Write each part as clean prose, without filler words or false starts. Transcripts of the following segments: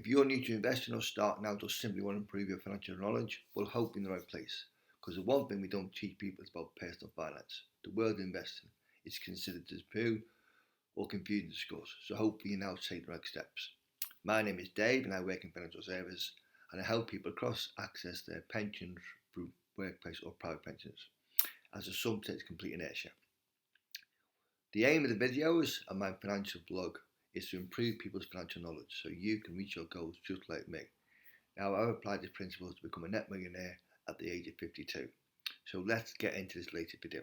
If you're new to investing or starting out or simply want to improve your financial knowledge, well, hope you're in the right place. Because the one thing we don't teach people is about personal finance. The world of investing is considered taboo or confusing to discuss, so hopefully you now take the right steps. My name is Dave and I work in financial services and I help people across access their pensions through workplace or private pensions as a subset to complete inertia. The aim of the videos and my financial blog is to improve people's financial knowledge so you can reach your goals just like me. Now, I've applied these principles to become a net millionaire at the age of 52. So let's get into this latest video.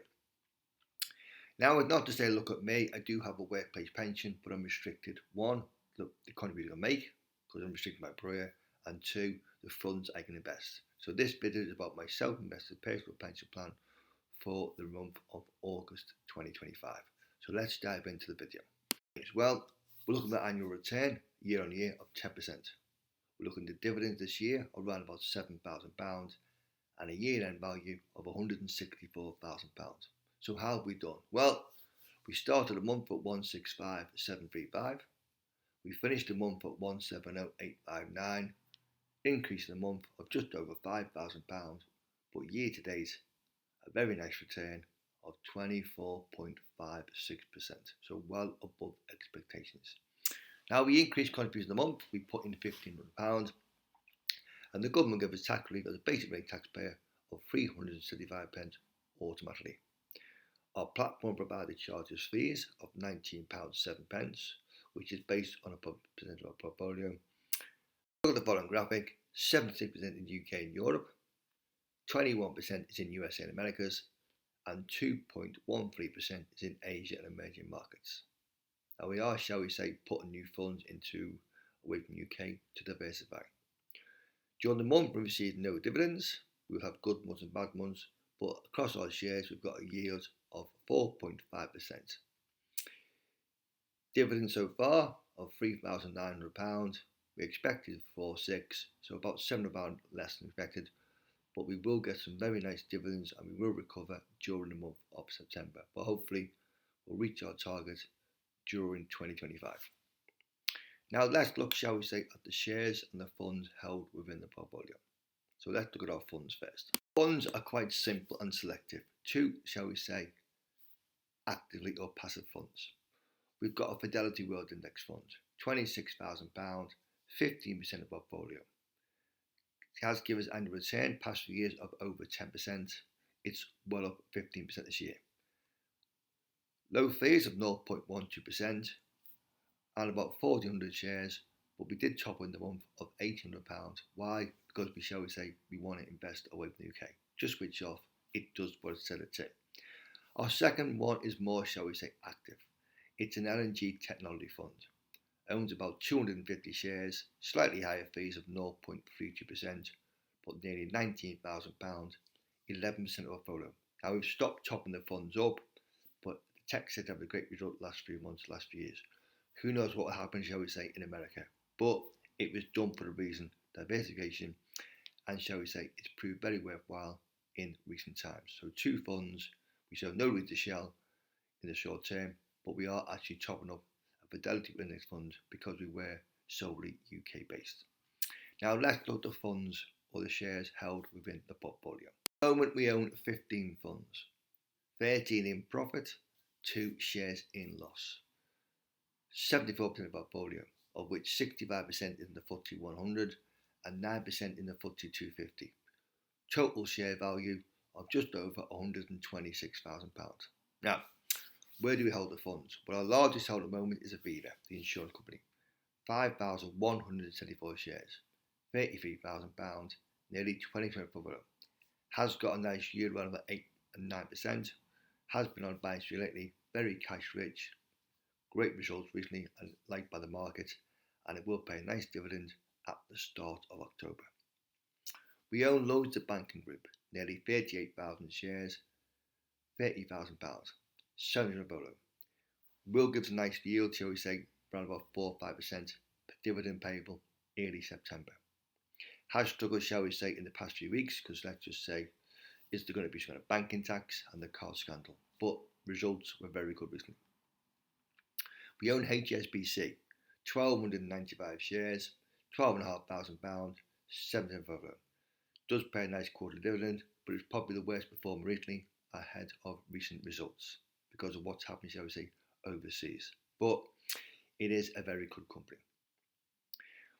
Now, it's not to say, look at me, I do have a workplace pension, but I'm restricted. One, the contribution I make, because I'm restricted by employer, and two, the funds I can invest. So this video is about my self-invested personal pension plan for the month of August 2025. So let's dive into the video. Well, we're looking at annual return year on year of 10%. We're looking at dividends this year of around about £7,000 and a year-end value of £164,000. So how have we done? Well, we started the month at 165,735. We finished the month at 170,859, increasing the month of just over £5,000, but year to date, a very nice return of 24.56%, so well above expectations. Now, we increased contributions a month, we put in £1,500, and the government gave us tax relief as a basic rate taxpayer of 375 pence automatically. Our platform provided charges fees of £19.07, which is based on a percentage of our portfolio. Look at the following graphic: 76% in the UK and Europe, 21% is in USA and Americas, and 2.13% is in Asia and emerging markets. Now, we are, shall we say, putting new funds into away from UK to diversify. During the month, we received no dividends. We'll have good months and bad months, but across our shares, we've got a yield of 4.5%. Dividends so far of £3,900. We expected £4,600, so about £700 less than expected. But we will get some very nice dividends and we will recover during the month of September. But hopefully, we'll reach our target during 2025. Now, let's look, shall we say, at the shares and the funds held within the portfolio. So let's look at our funds first. Funds are quite simple and selective. Two, shall we say, actively or passive funds. We've got a Fidelity World Index fund, £26,000, 15% of our portfolio. It has given us annual return past few years of over 10%. It's well up 15% this year. Low fees of 0.12% and about 1,400 shares, but we did top in the month of £800. Why? Because we, shall we say, we want to invest away from the UK. Just switch off, it does what it said it did. Our second one is more, shall we say, active. It's an LNG technology fund. Owns about 250 shares, slightly higher fees of 0.32%, but nearly £19,000, 11% of our portfolio. Now, we've stopped topping the funds up, but the tech sector had a great result last few months, last few years. Who knows what will happen, shall we say, in America? But it was done for a reason, diversification, and shall we say, it's proved very worthwhile in recent times. So two funds, we show no reason to sell in the short term, but we are actually topping up a Fidelity Index fund because we were solely UK based. Now let's look at the funds or the shares held within the portfolio. At the moment we own 15 funds, 13 in profit, 2 shares in loss. 74% of our portfolio, of which 65% is in the FTSE 100 and 9% in the FTSE 250. Total share value of just over £126,000. Now, where do we hold the funds? Well, our largest hold at the moment is Aviva, the insurance company. 5,174 shares, £33,000, nearly 20% portfolio. Has got a nice yield around about 8 and 9%. Has been on buy street lately, very cash rich. Great results recently and liked by the market, and it will pay a nice dividend at the start of October. We own loads of banking group, nearly 38,000 shares, £30,000, 700 portfolio. Will give us a nice yield, shall we say, around about 4 or 5%, dividend payable early September. Has struggled, shall we say, in the past few weeks, because let's just say, is there going to be some kind of banking tax and the card scandal? But results were very good recently. We own HSBC, 1,295 shares, £12,500, 7% portfolio. Does pay a nice quarterly dividend, but it's probably the worst performer recently ahead of recent results because of what's happening, shall we say, overseas. But it is a very good company.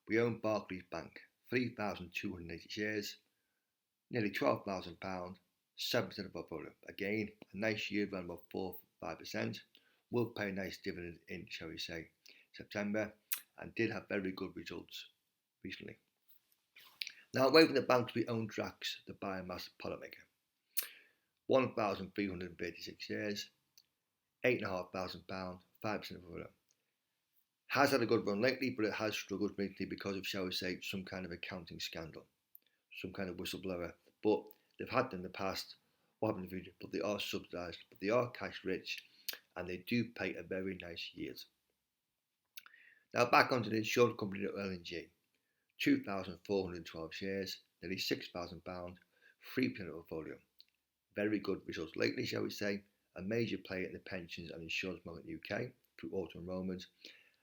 We own Barclays Bank, 3,280 shares, nearly £12,000, 7% of portfolio. Again, a nice yield around about 4-5%. Will pay a nice dividend in, shall we say, September, and did have very good results recently. Now, away from the banks, we own Drax, the biomass product maker. 1,336 shares, £8,500, 5% of portfolio. Has had a good run lately, but it has struggled recently because of, shall we say, some kind of accounting scandal, some kind of whistleblower. But they've had them in the past, what happened in the future, but they are subsidised, but they are cash rich, and they do pay a very nice yield. Now back onto the insurance company LNG, 2,412 shares, nearly £6,000, 3% of portfolio. Very good results lately, shall we say, a major player in the pensions and insurance market in the UK through auto enrolment,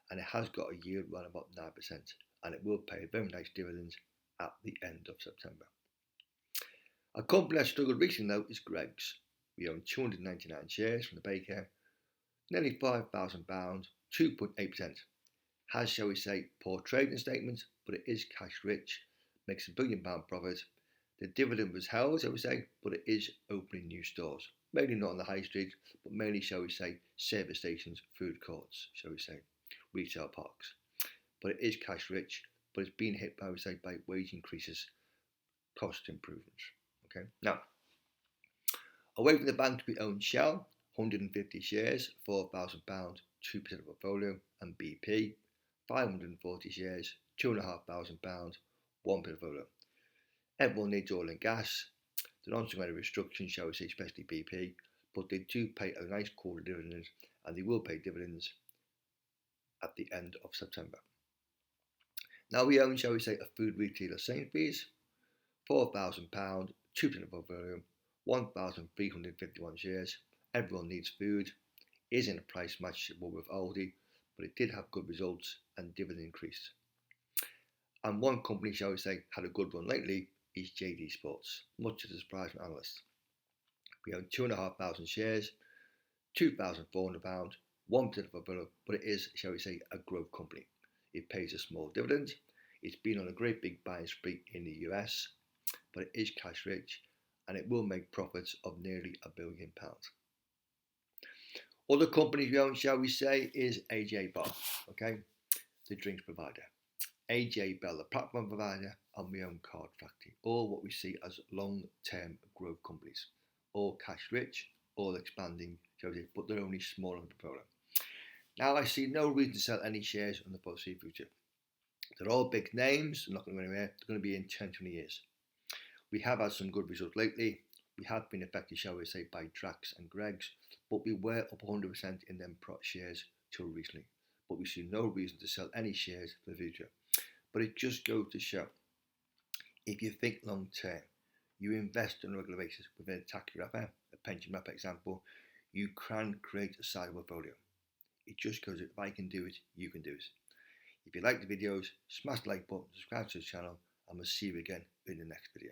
and it has got a yield around about 9%, and it will pay a very nice dividend at the end of September. A company that struggled recently though is Greggs. We own 299 shares from the baker, nearly £5,000, 2.8%. Has, shall we say, poor trading statements, but it is cash rich, makes £1 billion profit. The dividend was held, shall we say, but it is opening new stores. Mainly not on the high street, but mainly, shall we say, service stations, food courts, shall we say, retail parks. But it is cash rich, but it's been hit by, by wage increases, cost improvements. Okay. Now, away from the bank, we own Shell, 150 shares, £4,000, 2% of portfolio, and BP, 540 shares, £2,500, 1% of portfolio. Everyone needs oil and gas. They're on some kind of restriction, shall we say, especially BP, but they do pay a nice quarter dividend, and they will pay dividends at the end of September. Now we own, shall we say, a food retailer, Sainsbury's, £4,000, 2% of portfolio, 1,351 shares. Everyone needs food. Is in a price match with Aldi, but it did have good results and dividend increase. And one company, shall we say, had a good run lately is JD Sports, much to the surprise from analysts. We own 2,500 shares, £2,400, 1% of portfolio, but it is, shall we say, a growth company. It pays a small dividend. It's been on a great big buying spree in the US, but it is cash rich, and it will make profits of nearly £1 billion. Other companies we own, shall we say, is AJ Bell, okay, the drinks provider. AJ Bell, the platform provider, and we own Card Factory, all what we see as long-term growth companies, all cash rich, all expanding, shall we say, but they're only small in the portfolio. Now I see no reason to sell any shares in the foreseeable future. They're all big names, they're not going to go anywhere, they're going to be in 10-20 years. We have had some good results lately. We have been affected, shall we say, by Drax and Greggs, but we were up 100% in them shares till recently. But we see no reason to sell any shares for the future. But it just goes to show, if you think long term, you invest on a regular basis within a tax wrapper, a pension wrapper example, you can create a sizable portfolio. It just goes, if I can do it, you can do it. If you like the videos, smash the like button, subscribe to the channel, and we'll see you again in the next video.